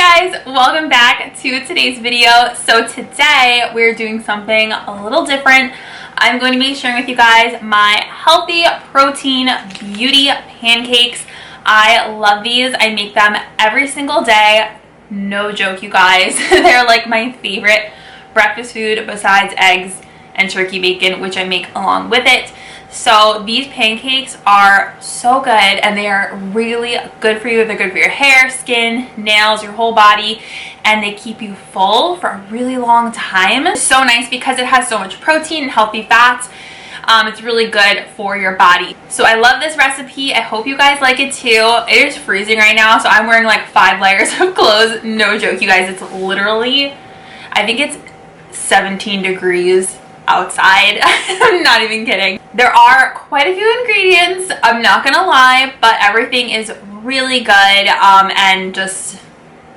Hey guys, welcome back to today's video. So today we're doing something a little different. I'm going to be sharing with you guys my healthy protein beauty pancakes. I love these. I make them every single day. No joke, you guys. They're like my favorite breakfast food besides eggs and turkey bacon, which I make along with it. So these pancakes are so good and they are really good for you. They're good for your hair, skin, nails, your whole body, and they keep you full for a really long time. It's so nice because it has so much protein and healthy fats. It's really good for your body. So I love this recipe. I hope you guys like it too. It is freezing right now, so I'm wearing like 5 layers of clothes. No joke, you guys. It's literally, I think it's 17 degrees outside. I'm not even kidding. There are quite a few ingredients, I'm not gonna lie, but everything is really good and just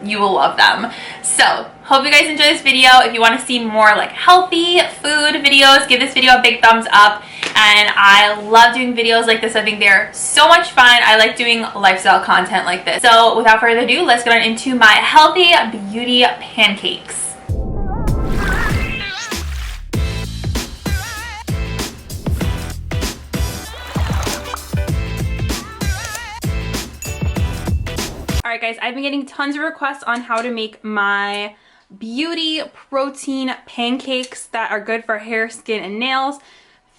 you will love them. So hope you guys enjoy this video. If you want to see more like healthy food videos, give this video a big thumbs up. And I love doing videos like this. I think they're so much fun. I like doing lifestyle content like this. So without further ado, let's get on into my healthy beauty pancakes. Alright guys, I've been getting tons of requests on how to make my beauty protein pancakes that are good for hair, skin, and nails.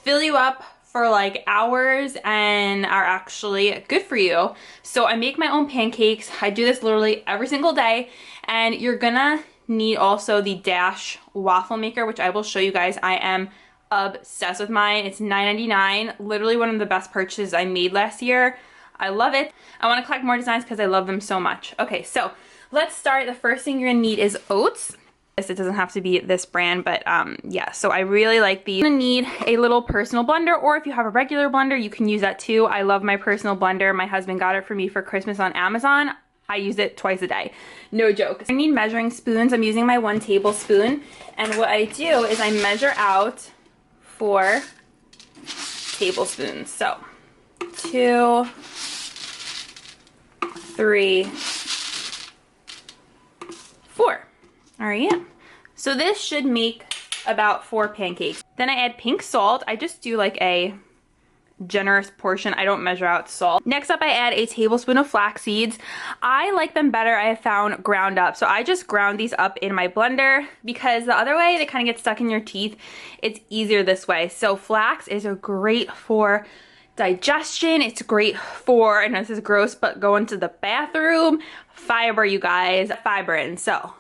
Fill you up for like hours and are actually good for you. So I make my own pancakes. I do this literally every single day. And you're gonna need also the DASH Waffle Maker, which I will show you guys. I am obsessed with mine. It's $9.99. Literally one of the best purchases I made last year. I love it. I want to collect more designs because I love them so much. Okay, so let's start. The first thing you're gonna need is oats. It doesn't have to be this brand, but yeah, so I really like these. You're gonna need a little personal blender, or if you have a regular blender, you can use that too. I love my personal blender. My husband got it for me for Christmas on Amazon. I use it twice a day. No joke. I need measuring spoons. I'm using my 1 tablespoon, and what I do is I measure out 4 tablespoons. So 2, 3, 4. All right, so this should make about 4 pancakes. Then I add pink salt. I just do like a generous portion. I don't measure out salt. Next up, I add a tablespoon of flax seeds. I like them better, I have found, ground up. So I just ground these up in my blender because the other way, they kind of get stuck in your teeth. It's easier this way. So flax is great for digestion. It's great for, I know this is gross, but going to the bathroom. Fiber, you guys, fiber in. So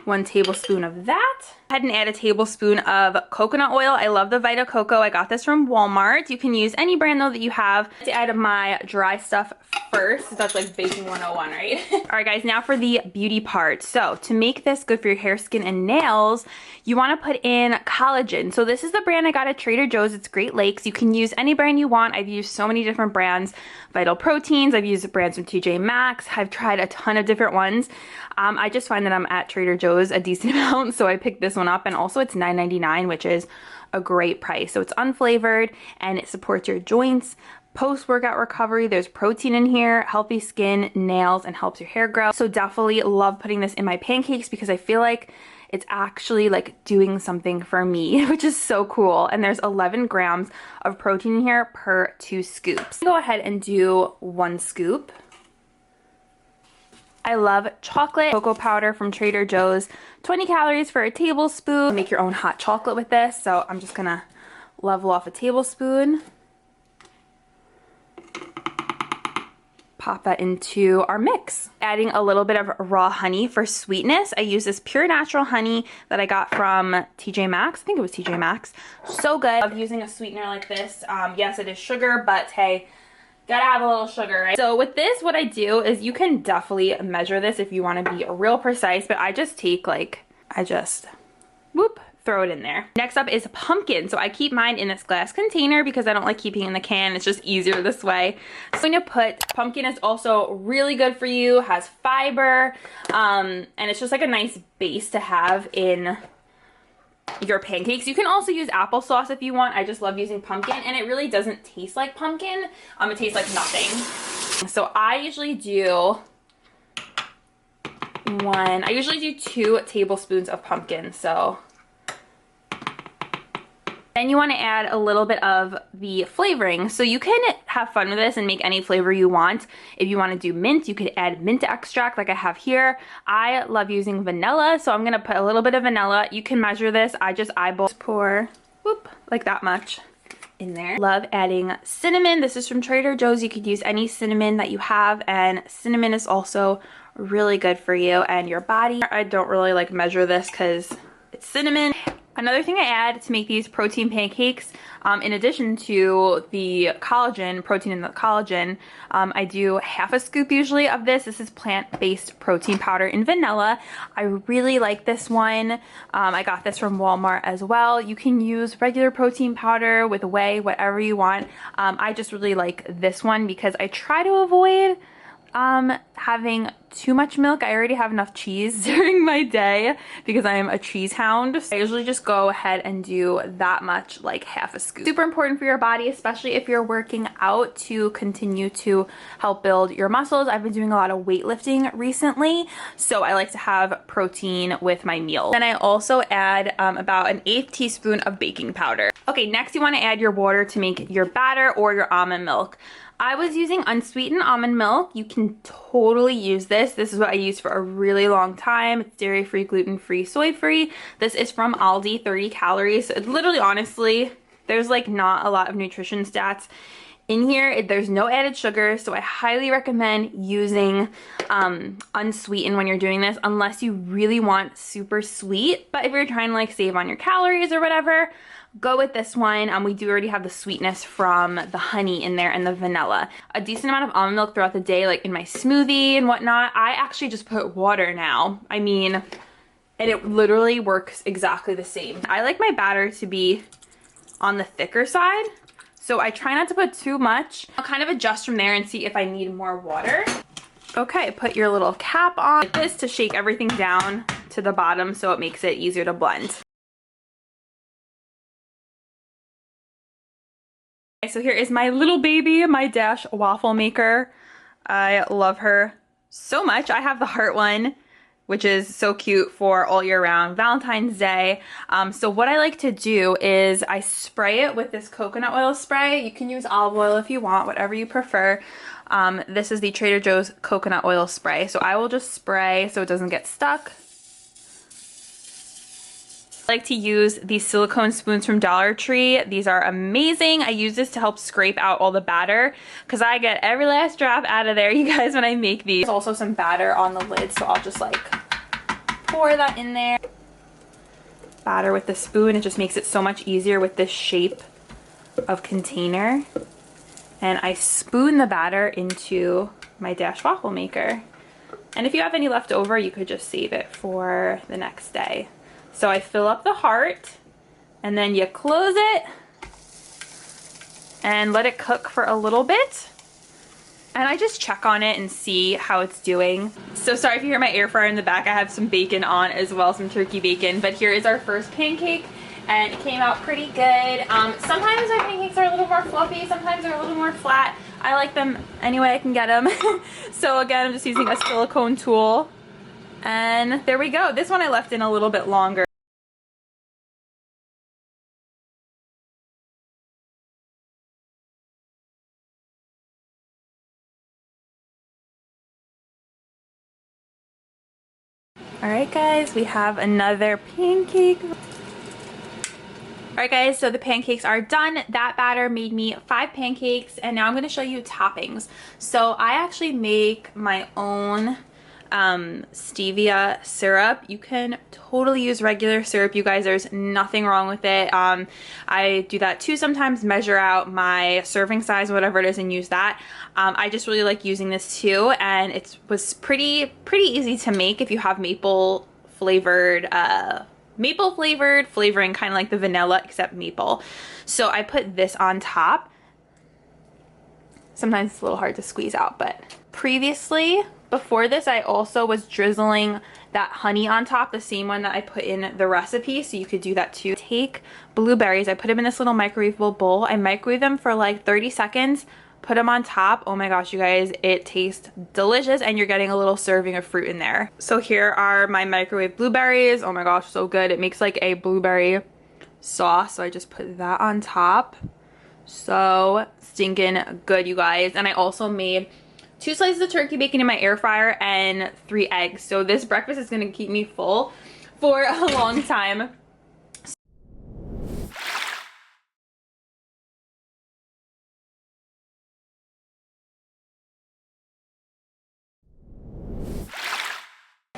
1 tablespoon of that. Go ahead and add a tablespoon of coconut oil. I love the Vita Coco. I got this from Walmart. You can use any brand though that you have. To add my dry stuff first. That's like baking 101, right? All right guys, now for the beauty part. So to make this good for your hair, skin, and nails, you want to put in collagen. So this is the brand I got at Trader Joe's. It's Great Lakes. You can use any brand you want. I've used so many different brands. Vital Proteins. I've used brands from TJ Maxx. I've tried a ton of different ones. I just find that I'm at Trader Joe's a decent amount, so I picked this one up, and also it's $9.99, which is a great price. So it's unflavored and it supports your joints, post-workout recovery. There's protein in here, healthy skin, nails, and helps your hair grow. So definitely love putting this in my pancakes because I feel like it's actually like doing something for me, which is so cool. And there's 11 grams of protein in here per 2 scoops. Go ahead and do 1 scoop. I love chocolate cocoa powder from Trader Joe's. 20 calories for a tablespoon. Make your own hot chocolate with this. So I'm just gonna level off a tablespoon. Pop that into our mix. Adding a little bit of raw honey for sweetness. I use this pure natural honey that I got from TJ Maxx. I think it was TJ Maxx. So good. I love using a sweetener like this. Yes, it is sugar, but hey, gotta have a little sugar, right? So with this, what I do is you can definitely measure this if you want to be real precise, but I just take like, whoop, throw it in there. Next up is pumpkin. So I keep mine in this glass container because I don't like keeping it in the can. It's just easier this way. So I'm gonna put, pumpkin is also really good for you, has fiber, and it's just like a nice base to have in your pancakes. You can also use applesauce if you want. I just love using pumpkin, and it really doesn't taste like pumpkin. It tastes like nothing. So I usually do 1. I usually do 2 tablespoons of pumpkin, so. Then you want to add a little bit of the flavoring. So you can have fun with this and make any flavor you want. If you want to do mint, you could add mint extract like I have here. I love using vanilla, so I'm going to put a little bit of vanilla. You can measure this. I just eyeball, pour, whoop, like that much in there. Love adding cinnamon. This is from Trader Joe's. You could use any cinnamon that you have, and cinnamon is also really good for you and your body. I don't really like measure this because it's cinnamon. Another thing I add to make these protein pancakes, in addition to the collagen, protein in the collagen, I do half a scoop usually of this. This is plant-based protein powder in vanilla. I really like this one. I got this from Walmart as well. You can use regular protein powder with whey, whatever you want. I just really like this one because I try to avoid having too much milk. I already have enough cheese during my day because I am a cheese hound. I usually just go ahead and do that much, like half a scoop. Super important for your body, especially if you're working out, to continue to help build your muscles. I've been doing a lot of weightlifting recently, so I like to have protein with my meals. Then I also add about an 1/8 teaspoon of baking powder. Okay, next you want to add your water to make your batter or your almond milk. I was using unsweetened almond milk. You can totally use this. This is what I used for a really long time. It's dairy-free, gluten-free, soy-free. This is from Aldi, 30 calories. So it literally, honestly, there's like not a lot of nutrition stats in here. There's no added sugar, so I highly recommend using unsweetened when you're doing this, unless you really want super sweet. But if you're trying to like save on your calories or whatever, go with this one. We do already have the sweetness from the honey in there and the vanilla. A decent amount of almond milk throughout the day, like in my smoothie and whatnot. I actually just put water now. I mean, and it literally works exactly the same. I like my batter to be on the thicker side, so I try not to put too much. I'll kind of adjust from there and see if I need more water. Okay, put your little cap on like this to shake everything down to the bottom so it makes it easier to blend. So here is my little baby, my DASH Waffle Maker. I love her so much. I have the heart one, which is so cute for all year round, Valentine's Day. So what I like to do is I spray it with this coconut oil spray. You can use olive oil if you want, whatever you prefer. This is the Trader Joe's coconut oil spray. So I will just spray so it doesn't get stuck. I like to use these silicone spoons from Dollar Tree. These are amazing. I use this to help scrape out all the batter because I get every last drop out of there, you guys, when I make these. There's also some batter on the lid, so I'll just like pour that in there. Batter with the spoon, it just makes it so much easier with this shape of container. And I spoon the batter into my DASH Waffle Maker. And if you have any left over, you could just save it for the next day. So I fill up the heart, and then you close it and let it cook for a little bit. And I just check on it and see how it's doing. So sorry if you hear my air fryer in the back. I have some bacon on as well, some turkey bacon. But here is our first pancake, and it came out pretty good. Sometimes our pancakes are a little more fluffy, sometimes they're a little more flat. I like them any way I can get them. So again, I'm just using a silicone tool. And there we go. This one I left in a little bit longer. Alright guys, we have another pancake. Alright guys, so the pancakes are done. That batter made me 5 pancakes, and now I'm going to show you toppings. So I actually make my own stevia syrup. You can totally use regular syrup, you guys. There's nothing wrong with it. I do that too sometimes, measure out my serving size, whatever it is, and use that. I just really like using this too, and it was pretty easy to make if you have maple flavored flavoring, kind of like the vanilla except maple. So I put this on top. Sometimes it's a little hard to squeeze out, but before this, I also was drizzling that honey on top, the same one that I put in the recipe, so you could do that too. Take blueberries, I put them in this little microwavable bowl. I microwave them for like 30 seconds, put them on top. Oh my gosh, you guys, it tastes delicious, and you're getting a little serving of fruit in there. So here are my microwave blueberries. Oh my gosh, so good. It makes like a blueberry sauce, so I just put that on top. So stinking good, you guys. And I also made 2 slices of turkey bacon in my air fryer and 3 eggs. So this breakfast is gonna keep me full for a long time.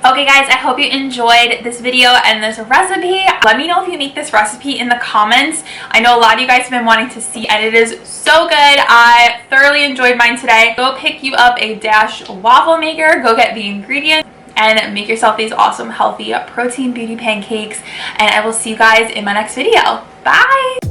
Okay guys, I hope you enjoyed this video and this recipe. Let me know if you make this recipe in the comments. I know a lot of you guys have been wanting to see, and it is so good. I thoroughly enjoyed mine today. Go pick you up a DASH waffle maker, go get the ingredients, and make yourself these awesome, healthy, protein beauty pancakes. And I will see you guys in my next video. Bye!